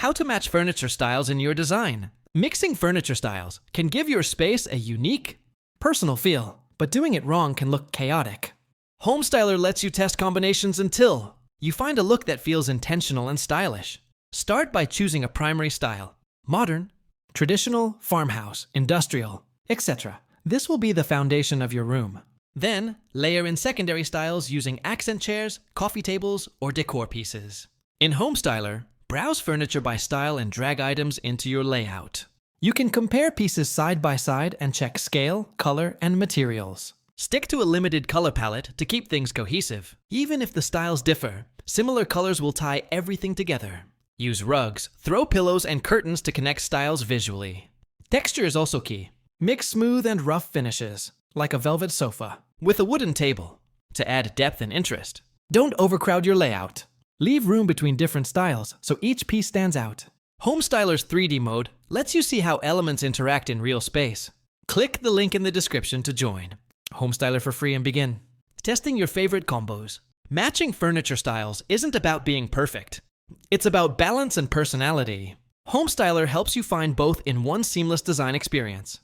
How to match furniture styles in your design. Mixing furniture styles can give your space a unique, personal feel, but doing it wrong can look chaotic. Homestyler lets you test combinations until you find a look that feels intentional and stylish. Start by choosing a primary style: modern, traditional, farmhouse, industrial, etc. This will be the foundation of your room. Then, layer in secondary styles using accent chairs, coffee tables, or decor pieces. In Homestyler, browse furniture by style and drag items into your layout. You can compare pieces side by side and check scale, color, and materials. Stick to a limited color palette to keep things cohesive. Even if the styles differ, similar colors will tie everything together. Use rugs, throw pillows, and curtains to connect styles visually. Texture is also key. Mix smooth and rough finishes, like a velvet sofa, with a wooden table, to add depth and interest. Don't overcrowd your layout. Leave room between different styles so each piece stands out. Homestyler's 3D mode lets you see how elements interact in real space. Click the link in the description to join Homestyler for free and begin testing your favorite combos. Matching furniture styles isn't about being perfect. It's about balance and personality. Homestyler helps you find both in one seamless design experience.